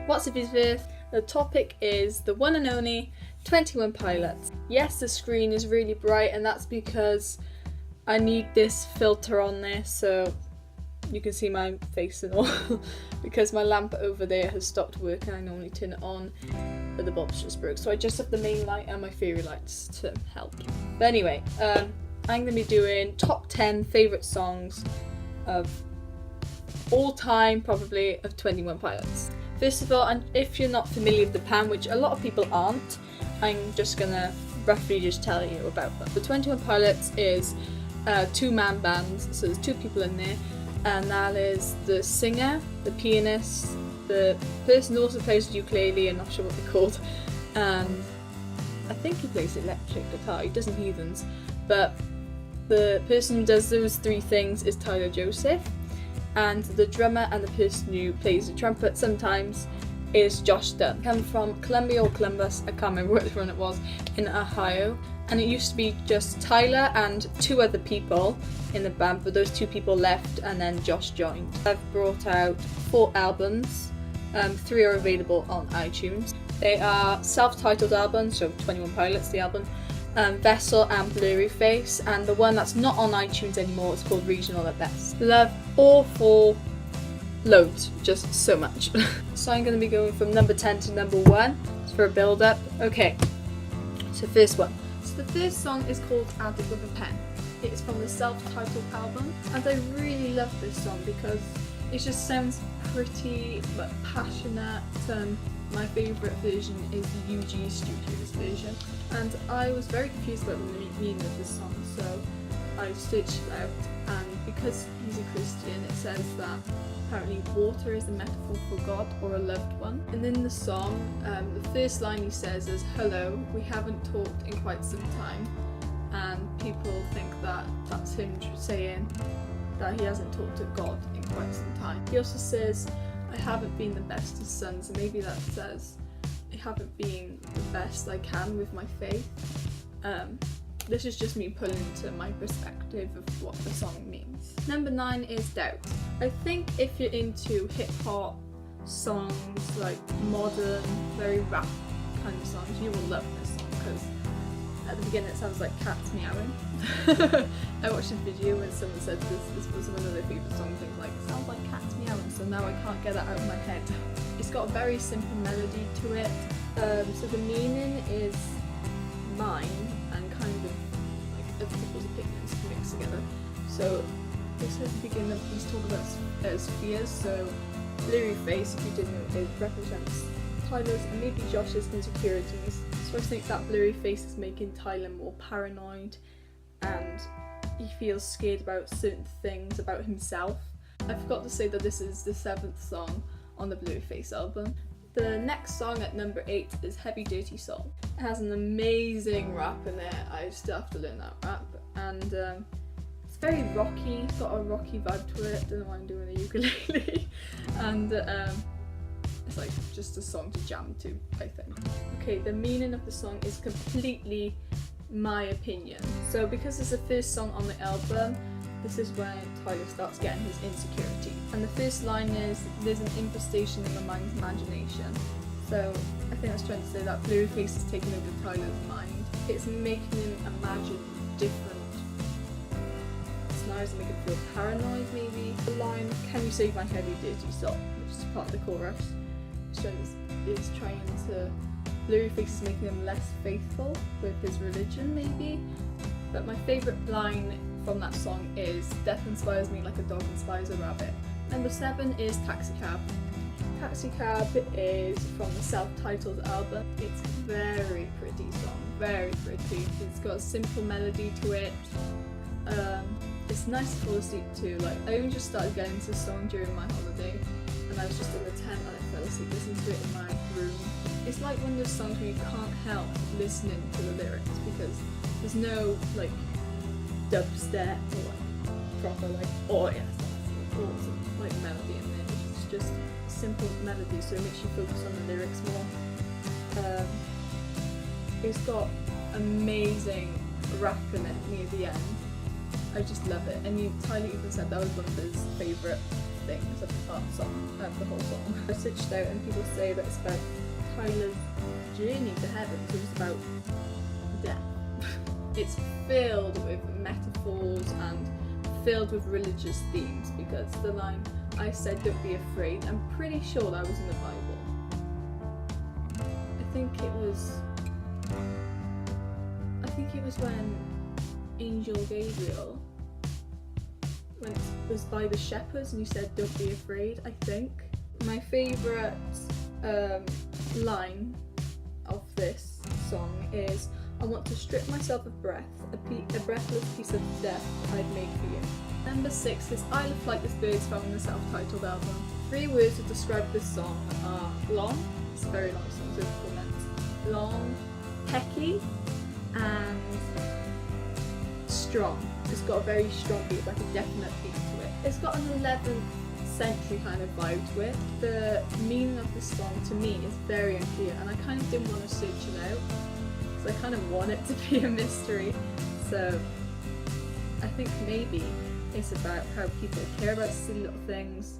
What's up, Viv? The topic is the one and only 21 Piløts. Yes, the screen is really bright, and that's because I need this filter on there so you can see my face and all because my lamp over there has stopped working. I normally turn it on, but the bulb's just broke. So I just have the main light and my fairy lights to help. But anyway, I'm going to be doing top 10 favourite songs of all time, probably, of 21 Piløts. First of all, and if you're not familiar with the band, which a lot of people aren't, I'm just going to roughly just tell you about them. The 21 Piløts is a two-man band, so there's two people in there, and that is the singer, the pianist, the person who also plays the ukulele, I'm not sure what they're called, and I think he plays electric guitar, he doesn't heathens, but the person who does those three things is Tyler Joseph, and the drummer and the person who plays the trumpet sometimes is Josh Dunn. Come from Columbia or Columbus, I can't remember which one it was, in Ohio, and it used to be just Tyler and two other people in the band, but those two people left and then Josh joined. I've brought out 4 albums, 3 are available on iTunes. They are self-titled albums, so 21 Piløts the album, Vessel and Blurryface, and the one that's not on iTunes anymore is called Regional at Best. Love all 4 loads, just so much. So I'm going to be going from number 10 to number 1 for a build up. Okay, so first one. So the first song is called Addict with a Pen. It is from the self-titled album, and I really love this song because it just sounds pretty but passionate. My favourite version is the UG Studios version, and I was very confused about the meaning of this song, so I searched it out, and because he's a Christian, it says that apparently water is a metaphor for God or a loved one. And in the song, the first line he says is, "Hello, we haven't talked in quite some time," and people think that that's him saying that he hasn't talked to God in quite some time. He also says, "I haven't been the best of sons," and maybe that says I haven't been the best I can with my faith. This is just me pulling into my perspective of what the song means. Number 9 is Doubt. I think if you're into hip hop songs, like modern, very rap kind of songs, you will love this song because at the beginning it sounds like cats meowing. I watched a video when someone said this was one of their favourite songs, things like, it sounds like cats meowing, so now I can't get that out of my head. It's got a very simple melody to it, so the meaning is mine and kind of like other people's opinions mixed together. So this is the beginning of, he's talking about spheres, so Blurryface, if you didn't know, it represents Tyler's and maybe Josh's insecurities. So I think that Blurryface is making Tyler more paranoid and he feels scared about certain things about himself. I forgot to say that this is the 7th song on the Blurryface album. The next song at number 8 is Heavy Dirty Soul. It has an amazing rap in there. I still have to learn that rap, and it's very rocky. It's got a rocky vibe to it. Don't know why I'm doing a ukulele, and it's like just a song to jam to, I think. Okay, the meaning of the song is completely my opinion. So because it's the first song on the album, this is when Tyler starts getting his insecurity. And the first line is, "There's an infestation in the mind's imagination." So I think that's trying to say that Blurryface is taking over Tyler's mind. It's making him imagine different scenarios and make him feel paranoid, maybe. The line, "Can you save my heavy dirty soul?" which is part of the chorus. Is trying to, Blurryface is making him less faithful with his religion, maybe. But my favourite line from that song is, "Death inspires me like a dog inspires a rabbit." Number 7 is Taxicab. Taxicab is from the self-titled album. It's a very pretty song, very pretty. It's got a simple melody to it. It's nice to fall asleep to. Like, I only just started getting into this song during my holiday, and I was just in the tent and I fell asleep listening to it in my room. It's like one of those songs where you can't help listening to the lyrics because there's no like dubstep or like proper like, oh yes, that's awesome like melody in there. It's just simple melody, so it makes you focus on the lyrics more. It's got amazing rap in it near the end. I just love it, and Tyler even said that was one of his favourite things of the whole song. I searched out and people say that it's about Tyler's journey to heaven, so it's about death. It's filled with metaphors and filled with religious themes, because the line, I said don't be afraid, I'm pretty sure that was in the Bible. I think it was when Angel Gabriel, when it was by the shepherds and you said don't be afraid, I think. My favourite line of this song is, I want to strip myself of breath, a breathless piece of death I'd make for you. Number 6 is I Love Flightless Birds found in the self-titled album. 3 words to describe this song are long, it's a very long song, so 4 minutes, long, pecky, and strong. It's got a very strong beat, like a definite beat to it. It's got an 11th century kind of vibe to it. The meaning of this song to me is very unclear, and I kind of didn't want to search it out because I kind of want it to be a mystery. So I think maybe it's about how people care about silly little things,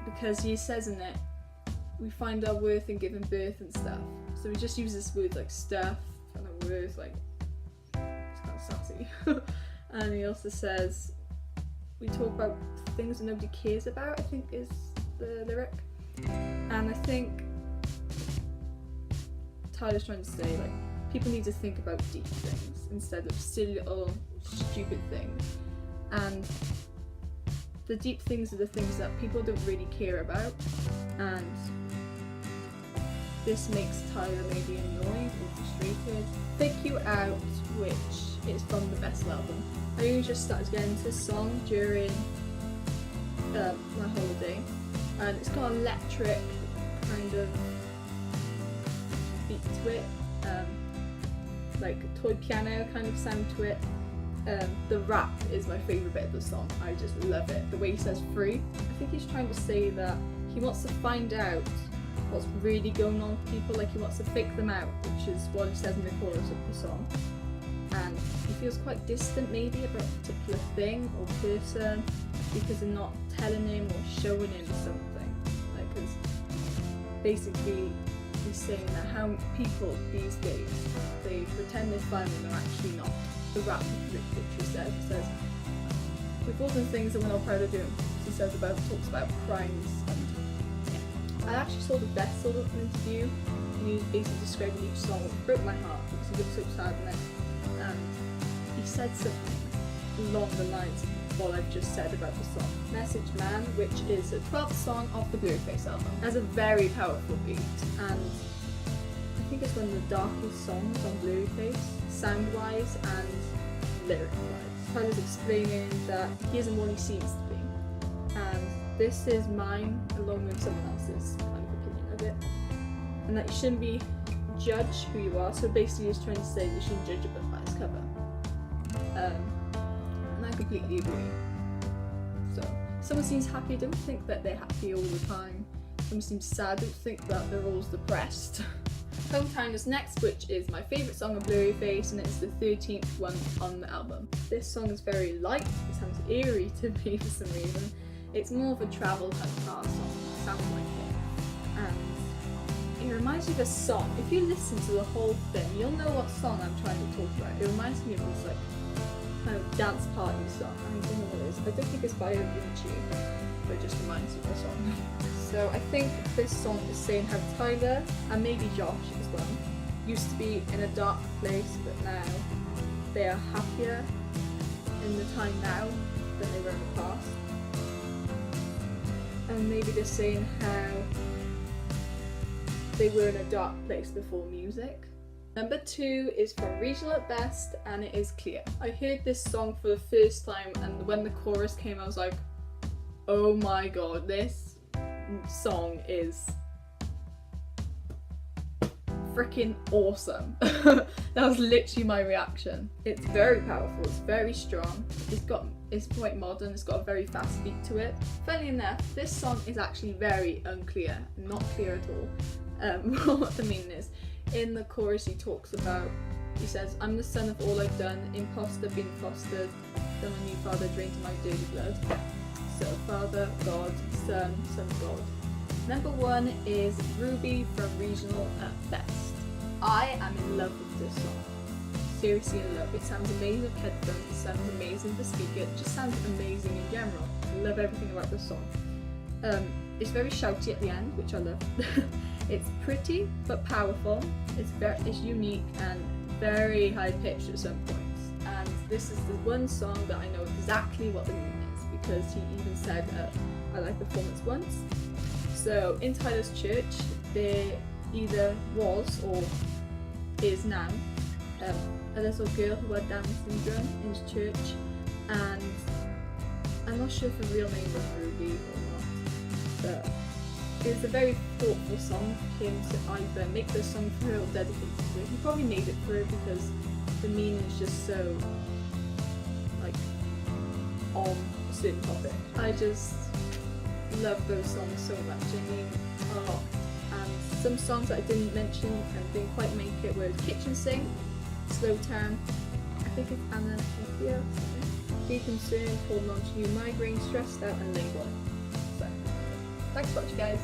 because he says in it, we find our worth in giving birth and stuff. So he just uses words like stuff and a worth, like, it's kind of sassy. And he also says, we talk about things that nobody cares about, I think is the lyric. And I think Tyler's trying to say, like, people need to think about deep things instead of silly little stupid things. And the deep things are the things that people don't really care about, and this makes Tyler maybe annoyed or frustrated. Pick You Out, which is from the Best album. I only just started getting into this song during my holiday, and it's got an electric kind of beat to it, like a toy piano kind of sound to it. The rap is my favourite bit of the song. I just love it. The way he says free. I think he's trying to say that he wants to find out what's really going on with people, like he wants to fake them out, which is what he says in the chorus of the song. And he feels quite distant maybe about a particular thing or person because they're not telling him or showing him something. Like, because basically he's saying that how people these days, they pretend they're fine when they're actually not. The rap literally says, we've all done things that we're not proud of doing. He talks about crimes, and yeah. I actually saw the Best sort of interview, and he was basically describing each song, which broke my heart because he looked so sad in it. And he said something along the lines of what I've just said about the song. Message Man, which is the 12th song of the Blurryface album, has a very powerful beat, and I think it's one of the darkest songs on Blurryface, sound-wise and lyric-wise. Tyler's explaining that he isn't what he seems to be, and this is mine along with someone else's kind of opinion of it, and that you shouldn't be judge who you are. So basically he's trying to say you shouldn't judge a book by its cover, and I completely agree. So someone seems happy, don't think that they're happy all the time. Someone seems sad, don't think that they're always depressed. Hometown is next, which is my favourite song of Blurryface, and it's the 13th one on the album. This song is very light, it sounds eerie to me for some reason. It's more of a travel type car song, it sounds like it. And it reminds me of a song. If you listen to the whole thing, you'll know what song I'm trying to talk about. It reminds me of this like kind of dance party song. I don't know what it is. I don't think it's by Avicii, but it just reminds me of the song. So I think this song is saying how Tyler, and maybe Josh as well, used to be in a dark place, but now they are happier in the time now than they were in the past. And maybe they're saying how they were in a dark place before music. Number 2 is from Regional at Best, and it is Clear. I heard this song for the first time, and when the chorus came I was like, oh my god, this song is freaking awesome. That was literally my reaction. It's very powerful, it's very strong, it's quite modern, it's got a very fast beat to it. Funnily enough, this song is actually very unclear, not clear at all, what the meaning is. In the chorus he talks about He says, I'm the son of all I've done, imposter been fostered, then my new father drained my dirty blood. So Father, God, Son, Son of God. Number 1 is Ruby from Regional at Best. I am in love with this song. Seriously in love. It sounds amazing with headphones, it sounds amazing with speaker, it just sounds amazing in general. I love everything about this song. It's very shouty at the end, which I love. It's pretty but powerful. It's unique and very high pitched at some points. And this is the one song that I know exactly what the meaning is, because he even said I like performance once. So in Tyler's church, there either was or is now a little girl who had Down syndrome in his church, and I'm not sure if the real name was Ruby or not, but it was a very thoughtful song for him to either make this song for her or dedicate it to her. He probably made it for her because the meaning is just so, like, on a certain topic. I just love those songs so much, I mean, a lot. And some songs that I didn't mention and didn't quite make it were Kitchen Sink, Slow Town, I think it's Anna Sophia, Be Concerned, Holding On To You, Migraine, Stressed Out, and Label. So, thanks for watching, guys.